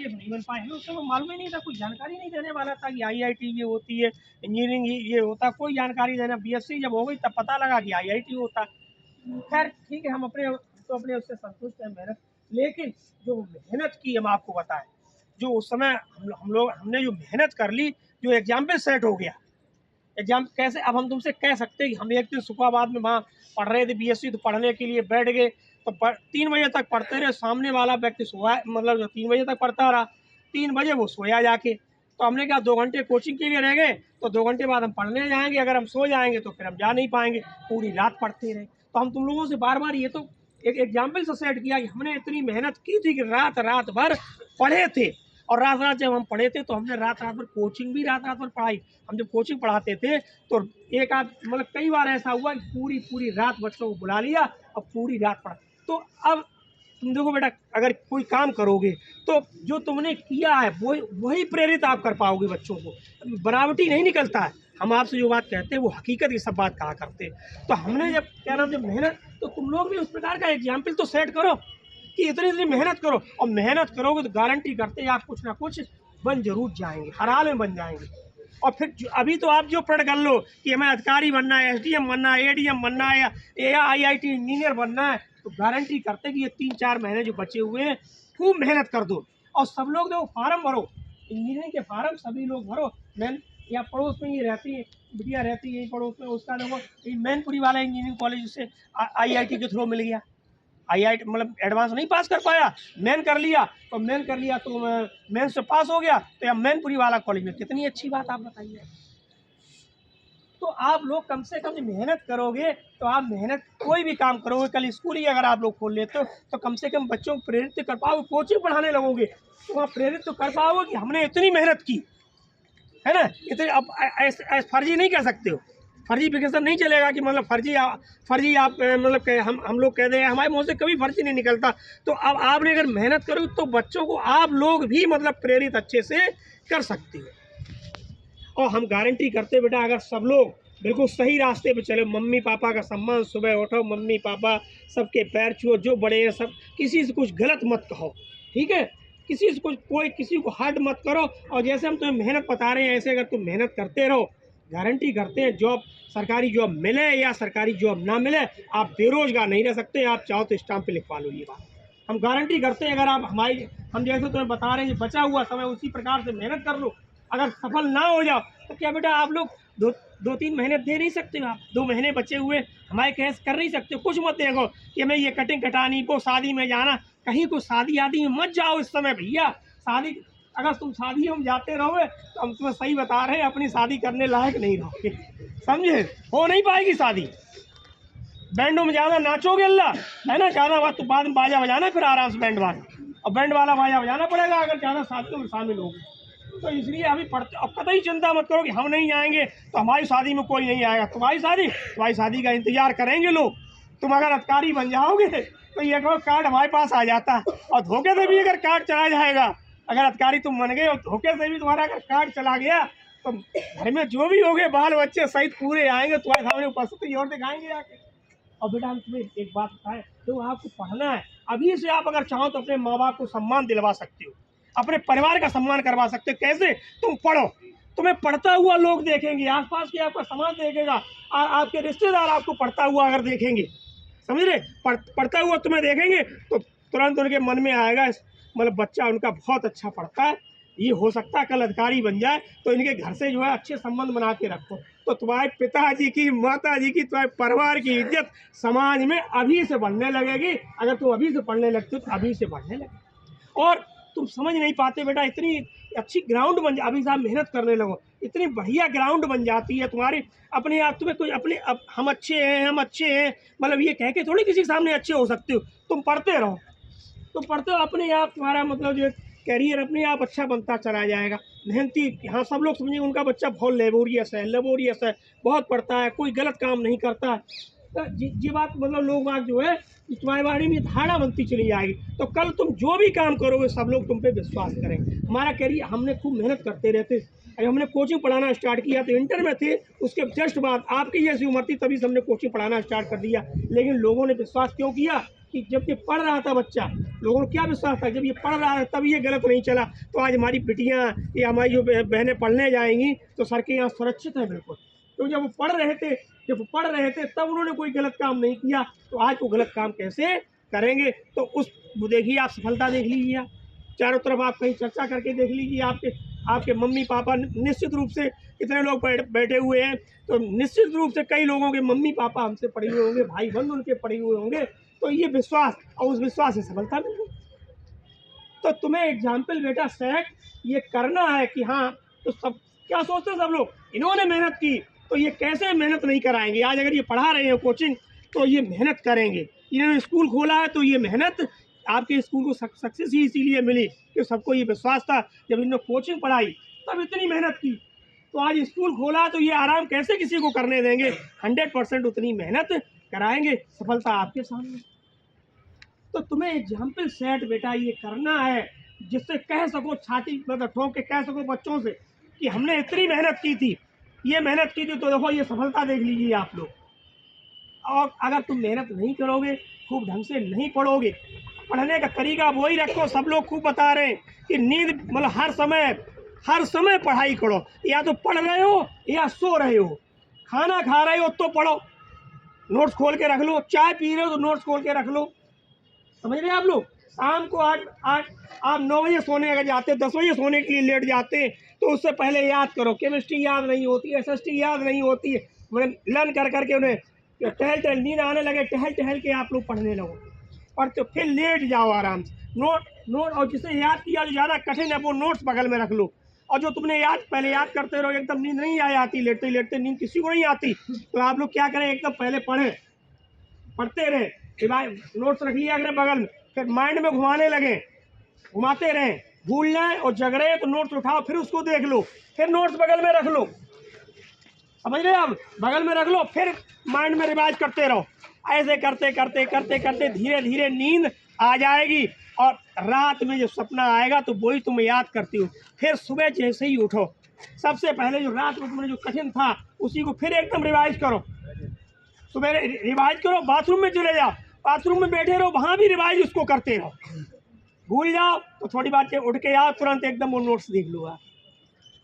IAS नहीं बन पाए। हमें उस समय मालूम ही नहीं था, कोई जानकारी नहीं देने वाला था कि आईआईटी ये होती है, इंजीनियरिंग ये होता, कोई जानकारी देना। बीएससी जब हो गई तब पता लगा कि आईआईटी होता। खैर ठीक है, हम अपने उससे संतुष्ट हैं मेहनत। लेकिन जो मेहनत की हम आपको बताएं, जो उस समय हमने जो मेहनत कर ली, जो एग्जाम पे सेट हो गया। एग्जाम कैसे, अब हम तुमसे कह सकते हैं कि हम एक दिन सुखाबाद में वहाँ पढ़ रहे थे बीएससी, तो पढ़ने के लिए बैठ गए तो 3 बजे तक पढ़ते रहे। सामने वाला व्यक्ति सोया, मतलब जो 3 बजे तक पढ़ता रहा, 3 बजे वो सोया जाके। तो हमने कहा 2 घंटे कोचिंग के लिए रह गए, तो 2 घंटे बाद हम पढ़ने जाएंगे, अगर हम सो जाएंगे तो फिर हम जा नहीं पाएंगे। पूरी रात पढ़ते रहे। तो हम तुम लोगों से बार बार ये तो एक एग्जाम्पल से सेट किया कि हमने इतनी मेहनत की थी कि रात रात भर पढ़े थे। और रात रात जब हम पढ़े थे तो हमने रात रात भर कोचिंग भी रात रात भर पढ़ाई। हम जब कोचिंग पढ़ाते थे तो एक आध मतलब कई बार ऐसा हुआ कि पूरी रात बच्चों को बुला लिया और पूरी रात पढ़ा। तो अब तुम देखो बेटा, अगर कोई काम करोगे तो जो तुमने किया है वही प्रेरित आप कर पाओगे बच्चों को। बनावटी नहीं निकलता है। हम आपसे जो बात कहते हैं वो हकीकत की सब बात कहा करते हैं। तो हमने जब क्या नाम जब मेहनत, तो तुम लोग भी उस प्रकार का एग्जाम्पल तो सेट करो कि इतनी मेहनत करो। और मेहनत करोगे तो गारंटी करते हैं आप कुछ ना कुछ बन जरूर जाएंगे, हर हाल में बन जाएंगे। और फिर अभी तो आप जो प्रण कर लो कि हमें अधिकारी बनना है, एसडीएम बनना है, एडीएम बनना है या आईआईटी इंजीनियर बनना है, तो गारंटी करते हैं कि ये 3-4 महीने जो बचे हुए हैं खूब मेहनत कर दो। और सब लोग देखो फार्म भरो, इंजीनियरिंग के फार्म सभी लोग भरो। मैन या पड़ोस में ये रहती है, बिटिया रहती है पड़ोस में, उसका देखो मैनपुरी वाला इंजीनियरिंग कॉलेज से आईआईटी के थ्रू मिल गया। आईआईटी मतलब एडवांस नहीं पास कर पाया, मेन कर लिया तो मेन से पास हो गया, तो या मैनपुरी वाला कॉलेज में। कितनी अच्छी बात आप बताइए। तो आप लोग कम से कम मेहनत करोगे तो आप मेहनत कोई भी काम करोगे, कल स्कूल ही अगर आप लोग खोल लेते हो तो कम से कम बच्चों को प्रेरित कर पाओगे। कोचिंग पढ़ाने लगोगे तो वहाँ प्रेरित तो कर पाओगे कि हमने इतनी मेहनत की है ना। इतने अब फर्जी नहीं कर सकते हो, फर्जीफिकेशन नहीं चलेगा कि मतलब फर्जी आप मतलब हम लोग कह दें, हमारे मुँह से कभी फर्जी नहीं निकलता। तो अब आपने अगर मेहनत करो तो बच्चों को आप लोग भी मतलब प्रेरित अच्छे से कर सकते हो। और हम गारंटी करते बेटा, अगर सब लोग बिल्कुल सही रास्ते पे चले, मम्मी पापा का सम्मान, सुबह उठो मम्मी पापा सबके पैर छुओ, जो बड़े हैं सब, किसी से कुछ गलत मत कहो, ठीक है, किसी से कुछ किसी को हर्ट मत करो। और जैसे हम तुम्हें मेहनत बता रहे हैं ऐसे अगर तुम मेहनत करते रहो, गारंटी करते हैं जॉब, सरकारी जॉब मिले या सरकारी जॉब ना मिले, आप बेरोजगार नहीं रह सकते। आप चाहो तो स्टाम्प पे लिखवा लो ये बात, हम गारंटी करते हैं। अगर आप हम जैसे तुम्हें बता रहे हैं बचा हुआ समय उसी प्रकार से मेहनत कर लो, अगर सफल ना हो जाओ तो क्या बेटा आप लोग 2-3 महीने दे नहीं सकते हो। आप 2 महीने बचे हुए हमारे कैश कर नहीं सकते। कुछ मत देखो कि हमें ये कटिंग कटानी, को शादी में जाना, कहीं को शादी आदि में मत जाओ इस समय भैया। शादी अगर तुम शादियों में जाते रहोगे तो हम तुम्हें सही बता रहे हैं अपनी शादी करने लायक नहीं रहोगे, समझे, हो नहीं पाएगी शादी। बैंडों में ज़्यादा नाचोगे अल्लाह है ना, ज़्यादा बात तो बाद में बाजा बजाना फिर आराम से बैंड वाला बाजा बजाना पड़ेगा अगर ज़्यादा शादियों में शामिल होगी। तो इसलिए अभी पढ़ते, अब कतई चिंता मत करो कि हम नहीं आएंगे तो हमारी शादी में कोई नहीं आएगा। तुम्हारी शादी का इंतजार करेंगे लोग। तुम अगर अधिकारी बन जाओगे तो ये कहो कार्ड हमारे पास आ जाता है, और धोखे से भी अगर कार्ड चला जाएगा, अगर अधिकारी तुम बन गए और धोखे से भी तुम्हारा अगर कार्ड चला गया तो घर में जो भी होंगे बाल बच्चे सहित पूरे आएंगे तुम्हारे सामने उपस्थिति और दिखाएंगे आके। और बेटा हम तुम्हें एक बात बताएं, तो आपको पढ़ना है अभी से। आप अगर चाहो तो अपने माँ बाप को सम्मान दिलवा सकते हो, अपने परिवार का सम्मान करवा सकते हो। कैसे? तुम पढ़ो, तुम्हें पढ़ता हुआ लोग देखेंगे, आसपास के आपका समाज देखेगा, आपके रिश्तेदार आपको पढ़ता हुआ अगर देखेंगे, समझ रहे, पढ़ता हुआ तुम्हें देखेंगे तो तुरंत उनके मन में आएगा मतलब बच्चा उनका बहुत अच्छा पढ़ता है, ये हो सकता है कल अधिकारी बन जाए। तो इनके घर से जो है अच्छे संबंध बना के रखो, तो तुम्हारे पिताजी की, माताजी की, तुम्हारे परिवार की इज्जत समाज में अभी से बढ़ने लगेगी। अगर तुम अभी से पढ़ने लगते हो तो अभी से बढ़ने लगेगी। और तुम समझ नहीं पाते बेटा, इतनी अच्छी ग्राउंड बन जा, अभी से आप मेहनत करने लगो, इतनी बढ़िया ग्राउंड बन जाती है तुम्हारी अपने आप। तुम्हें कोई अपने हम अच्छे हैं मतलब ये कह के थोड़ी किसी के सामने अच्छे हो सकते हो। तुम पढ़ते रहो, तो पढ़ते हो अपने आप तुम्हारा मतलब जो कैरियर अपने आप अच्छा बनता चला जाएगा। मेहनती, हाँ सब लोग समझेंगे उनका बच्चा बहुत लेबोरियस है, बहुत पढ़ता है, कोई गलत काम नहीं करता। तो ये बात मतलब लोग बात जो है तुम्हारे बारे में धारणा बनती चली जाएगी। तो कल तुम जो भी काम करोगे सब लोग तुम पे विश्वास करेंगे। हमारा कैरियर, हमने खूब मेहनत करते रहते, अगर हमने कोचिंग पढ़ाना स्टार्ट किया तो इंटर में थे, उसके जस्ट बाद आपकी जैसी उम्र थी तभी से हमने कोचिंग पढ़ाना स्टार्ट कर दिया। लेकिन लोगों ने विश्वास क्यों किया? कि जब ये पढ़ रहा था बच्चा, लोगों को क्या विश्वास था, जब ये पढ़ रहा है तब ये गलत नहीं चला, तो आज हमारी बिटियाँ या हमारी जो बहनें पढ़ने जाएंगी तो सर के यहाँ सुरक्षित है बिल्कुल। तो जब वो पढ़ रहे थे तब उन्होंने कोई गलत काम नहीं किया, तो आज वो गलत काम कैसे करेंगे। तो उस देखिए आप सफलता देख लीजिए, आप चारों तरफ आप कहीं चर्चा करके देख लीजिए, आपके मम्मी पापा निश्चित रूप से कितने लोग बैठे हुए हैं, तो निश्चित रूप से कई लोगों के मम्मी पापा हमसे पढ़े हुए होंगे, भाई बंधु उनके पढ़े हुए होंगे, तो ये विश्वास और उस विश्वास से सफलता मिल गई। तो तुम्हें एग्जाम्पल बेटा सेट ये करना है कि हाँ, तो सब क्या सोचते हैं सब लोग, इन्होंने मेहनत की तो ये कैसे मेहनत नहीं कराएंगे। आज अगर ये पढ़ा रहे हैं कोचिंग तो ये मेहनत करेंगे, इन्होंने स्कूल खोला है तो ये मेहनत, आपके स्कूल को सक्सेस ही इसीलिए मिली कि सबको ये विश्वास था, जब इन्होंने कोचिंग पढ़ाई तब इतनी मेहनत की, तो आज स्कूल खोला तो ये आराम कैसे किसी को करने देंगे। 100% उतनी मेहनत कराएंगे, सफलता आपके सामने। तो तुम्हें एग्जाम्पल सेट बेटा ये करना है जिससे कह सको, छाती मतलब ठोक के कह सको बच्चों से कि हमने इतनी मेहनत की थी, ये मेहनत की थी, तो देखो ये सफलता देख लीजिए आप लोग। और अगर तुम मेहनत नहीं करोगे, खूब ढंग से नहीं पढ़ोगे, पढ़ने का तरीका वही रखो, सब लोग खूब बता रहे हैं कि नींद मतलब हर समय पढ़ाई करो, या तो पढ़ रहे हो या सो रहे हो, खाना खा रहे हो तो पढ़ो, नोट्स खोल के रख लो, चाय पी रहे हो तो नोट्स खोल के रख लो, समझ रहे हैं आप लोग। शाम को आप 9 बजे सोने अगर जाते, 10 बजे सोने के लिए लेट जाते, तो उससे पहले याद करो, केमिस्ट्री याद नहीं होती, एसएसटी याद नहीं होती है, मतलब लर्न कर करके उन्हें टहल नींद आने लगे, टहल के आप लोग पढ़ने लगो, और तो फिर लेट जाओ आराम से, नोट और जिसे याद किया जो ज़्यादा कठिन है वो नोट्स बगल में रख लो, और जो तुमने पहले याद करते रहो, एकदम नींद नहीं आती, लेटते लेटते नींद किसी को नहीं आती, तो आप लोग क्या करें, एकदम पहले पढ़ते रहे, नोट्स रख लिया अगर बगल में, फिर माइंड में घुमाते रहें, भूल जाए और जग रहे तो नोट्स उठाओ, फिर उसको देख लो, फिर नोट्स बगल में रख लो, समझ रहे आप, बगल में रख लो, फिर माइंड में रिवाइज करते रहो। ऐसे करते धीरे धीरे नींद आ जाएगी, और रात में जो सपना आएगा तो वही तुम याद करती हो। फिर सुबह जैसे ही उठो, सबसे पहले जो रात में तुमने जो कठिन था उसी को फिर एकदम रिवाइज करो, सुबह रिवाइज करो, बाथरूम में चले जाओ, बाथरूम में बैठे रहो, वहाँ भी रिवाइज उसको करते रहो, भूल जाओ तो थोड़ी बार उठ के आओ, तुरंत एकदम वो नोट्स देख लो।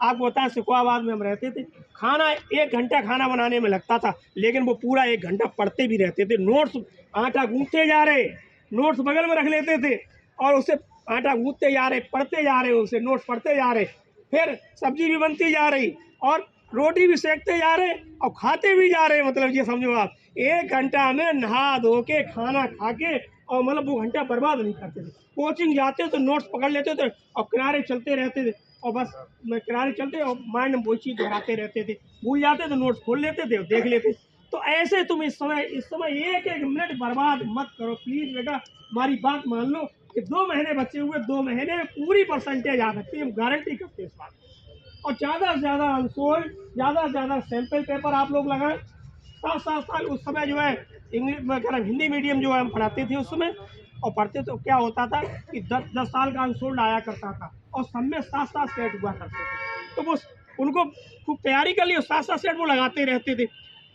आपको बताएं सिकोहाबाद में हम रहते थे, खाना 1 घंटा खाना बनाने में लगता था, लेकिन वो पूरा 1 घंटा पढ़ते भी रहते थे, नोट्स आटा गूंथते जा रहे, नोट्स बगल में रख लेते थे, और उससे आटा गूंथते जा रहे, पढ़ते जा रहे, उससे नोट्स पढ़ते जा रहे, फिर सब्जी भी बनती जा रही और रोटी भी सेकते जा रहे और खाते भी जा रहे। मतलब ये समझो आप, 1 घंटा में नहा धो के खाना खा के, और मतलब वो घंटा बर्बाद नहीं करते थे। कोचिंग जाते तो नोट्स पकड़ लेते थे और किनारे चलते रहते थे, और बस किनारे चलते और माइंड में वही चीज़ दोहराते रहते थे, भूल जाते तो नोट्स खोल लेते थे और देख लेते। तो ऐसे तुम इस समय 1-1 मिनट बर्बाद मत करो प्लीज़ बेटा, हमारी बात मान लो कि 2 महीने बचे हुए, 2 महीने में पूरी परसेंटेज आ सकती है, हम गारंटी करते हैं इस बात। और ज़्यादा से ज़्यादा अनसोल्ड, ज़्यादा से ज़्यादा सैम्पल पेपर आप लोग लगाएं। साथ उस समय जो है इंग्लिश वगैरह हिंदी मीडियम जो है हम पढ़ाते थे उस समय, और पढ़ते तो क्या होता था कि 10 साल का अनसोल्ड आया करता था, और सब में 7 सेट हुआ करते थे, तो वो उनको खूब तैयारी कर ली और 7 सेट वो लगाते रहते थे,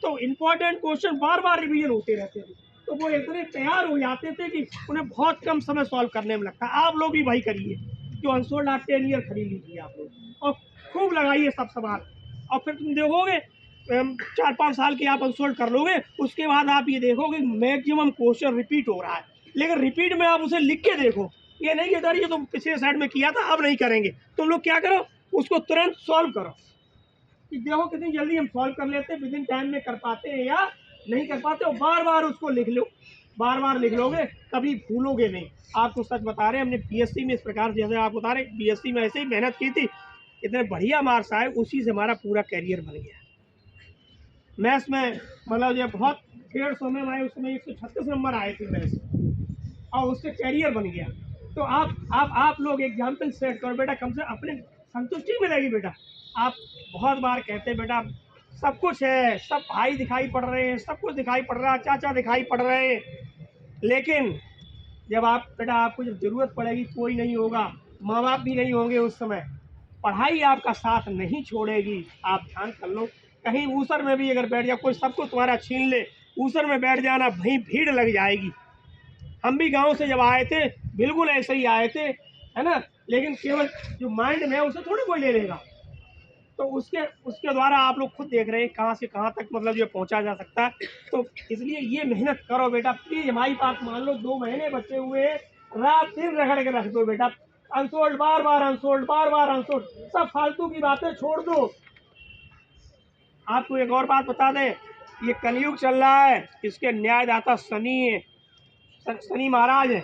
तो इम्पोर्टेंट क्वेश्चन बार बार रिवीजन होते रहते थे, तो वो इतने तैयार हो जाते थे कि उन्हें बहुत कम समय सॉल्व करने में लगता। आप लोग भी भाई करिए, जो अनसोल्ड आप 10 ईयर खरीद लीजिए आप लोग, और खूब लगाइए सब सवाल, और फिर तुम देखोगे 4-5 साल की आप अनसोल्ड कर लोगे, उसके बाद आप ये देखोगे मैक्सिमम क्वेश्चन रिपीट हो रहा है, लेकिन रिपीट में आप उसे लिख के देखो, ये नहीं कि ये तुम पिछले साइड में किया था अब नहीं करेंगे। तुम लोग क्या करो, उसको तुरंत सॉल्व करो, कि देखो कितनी जल्दी हम सॉल्व कर लेते हैं, विद इन टाइम में कर पाते हैं या नहीं कर पाते, और बार बार उसको लिख लो, बार बार लिख लोगे कभी भूलोगे नहीं। आपको सच बता रहे हैं, हमने बीएससी में इस प्रकार जैसे आप बता रहे बीएससी में ऐसे ही मेहनत की थी, इतने बढ़िया मार्क्स आए, उसी से हमारा पूरा कैरियर बन गया। मैथ्स में मतलब ये बहुत 150 में आए, उसमें 136 नंबर आए थे मैथ्स, और उससे कैरियर बन गया। तो आप लोग एग्जाम्पल सेट करो बेटा, कम से अपने संतुष्टि मिलेगी बेटा। आप बहुत बार कहते हैं बेटा सब कुछ है, सब भाई दिखाई पड़ रहे हैं, सब कुछ दिखाई पड़ रहा है, चाचा दिखाई पड़ रहे हैं, लेकिन जब आप बेटा आपको जब ज़रूरत पड़ेगी कोई नहीं होगा, माँ बाप भी नहीं होंगे उस समय, पढ़ाई आपका साथ नहीं छोड़ेगी। आप ध्यान कर लो, कहीं ऊसर में भी अगर बैठ जाओ, कोई सब कुछ तुम्हारा छीन ले, ऊसर में बैठ जाना, वहीं भीड़ लग जाएगी। हम भी गांव से जब आए थे बिल्कुल ऐसे ही आए थे, है ना। लेकिन केवल जो माइंड में है उसे थोड़ी कोई ले लेगा। तो उसके उसके द्वारा आप लोग खुद देख रहे हैं कहाँ से कहाँ तक मतलब जो पहुँचा जा सकता है। तो इसलिए ये मेहनत करो बेटा प्लीज। हमारी बात मान लो, 2 महीने बचे हुए हैं, रात दिन रगड़ के रख दो बेटा। अनसोल्ड बार बार अनसोल्ड, बार बार अनसोल्ड, सब फालतू की बातें छोड़ दो। आपको एक और बात बता दें, ये कलयुग चल रहा है, इसके न्यायदाता शनि है, शनि महाराज है।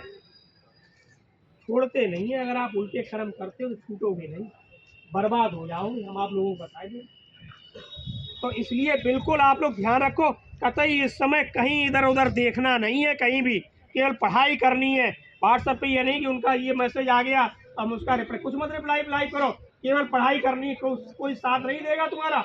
छोड़ते नहीं है, अगर आप उल्टे कर्म करते हो तो छूटोगे नहीं, बर्बाद हो जाओगे, हम आप लोगों को बता दें। तो इसलिए बिल्कुल आप लोग ध्यान रखो, कतई इस समय कहीं इधर उधर देखना नहीं है, कहीं भी केवल पढ़ाई करनी है। व्हाट्सएप पे ये नहीं कि उनका ये मैसेज आ गया हम उसका रिप्लाई, कुछ मत रिप्लाई करो, केवल पढ़ाई करनी। कोई साथ नहीं देगा तुम्हारा,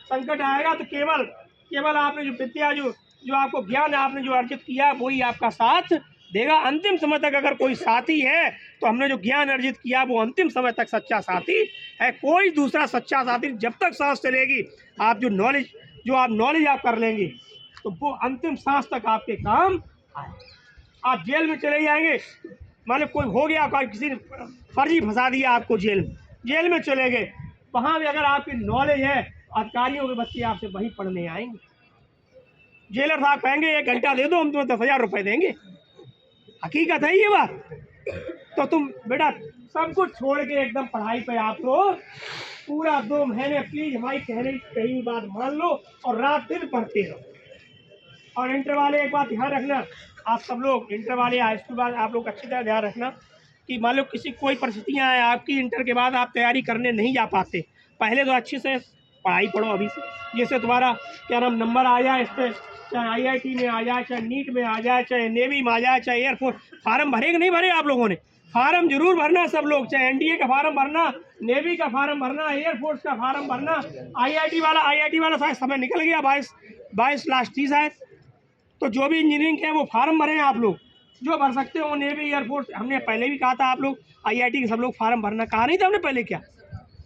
संकट आएगा तो केवल केवल आपने जो विद्या जो आपको ज्ञान आपने जो अर्जित किया वही आपका साथ देगा अंतिम समय तक। अगर कोई साथी है तो हमने जो ज्ञान अर्जित किया वो अंतिम समय तक सच्चा साथी है। कोई दूसरा सच्चा साथी जब तक सांस चलेगी, आप जो नॉलेज आप कर लेंगे तो वो अंतिम सांस तक आपके काम आए। आप जेल में चले जाएंगे, मान लो कोई हो गया, कोई किसी ने फर्जी फंसा दिया आपको, जेल में चले गए, वहाँ भी अगर आपकी नॉलेज है, अधिकारियों के बच्चे आपसे वहीं पढ़ने आएंगे। जेलर साहब कहेंगे 1 घंटा दे दो, हम तुम्हें 10,000 रुपये देंगे। हकीकत है ये बात। तो तुम बेटा सब कुछ छोड़ के एकदम पढ़ाई पे आप तो पूरा 2 महीने प्लीज हमारी कहीं बात मान लो और रात दिन पढ़ते रहो। और इंटर वाले एक बात ध्यान रखना, आप सब लोग इंटर वाले हाई स्कूल वाले आप लोग अच्छी तरह ध्यान रखना कि मान लो कोई परिस्थितियाँ हैं आपकी, इंटर के बाद आप तैयारी करने नहीं जा पाते, पहले तो अच्छे से पढ़ाई पढ़ो अभी से, जैसे तुम्हारा क्या नाम नंबर आ जाए इस पर, चाहे IIT में आ जाए, चाहे नीट में आ जाए, चाहे नेवी में आ जाए, चाहे एयरफोर्स। फार्म भरे कि नहीं भरे आप लोगों ने? फार्म जरूर भरना सब लोग, चाहे NDA का फार्म भरना, नेवी का फार्म भरना, एयरफोर्स का फार्म भरना। IIT वाला शायद समय निकल गया, 22 लास्ट 30 है। तो जो भी इंजीनियरिंग है वो फार्म भरें आप लोग, जो भर सकते हो। नेवी एयरफोर्स हमने पहले भी कहा था, आप लोग IIT के सब लोग फार्म भरना कहा नहीं था हमने पहले? क्या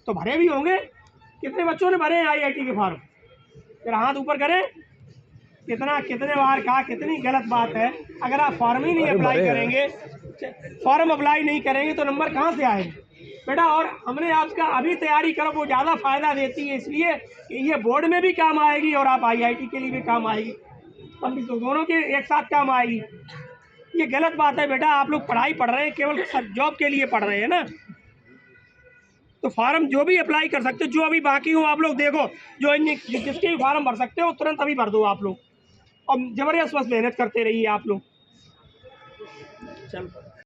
तो भरे भी होंगे। कितने बच्चों ने भरे हैं IIT के फार्म? फिर हाथ ऊपर करें। कितने बार कहा, कितनी गलत बात है। अगर आप फॉर्म ही नहीं अप्लाई करेंगे, फॉर्म अप्लाई नहीं करेंगे तो नंबर कहाँ से आएंगे बेटा। और हमने आपका अभी तैयारी करो, वो ज़्यादा फायदा देती है, इसलिए कि ये बोर्ड में भी काम आएगी और आप IIT के लिए भी काम आएगी, तो दोनों के एक साथ काम आएगी। ये गलत बात है बेटा। आप लोग पढ़ाई पढ़ रहे हैं, केवल जॉब के लिए पढ़ रहे हैं ना। तो फार्म जो भी अप्लाई कर सकते हो, जो अभी बाकी हो आप लोग देखो, जिसके भी फार्म भर सकते हो तुरंत अभी भर दो आप लोग, और ज़बरदस्त बस मेहनत करते रहिए आप लोग। चल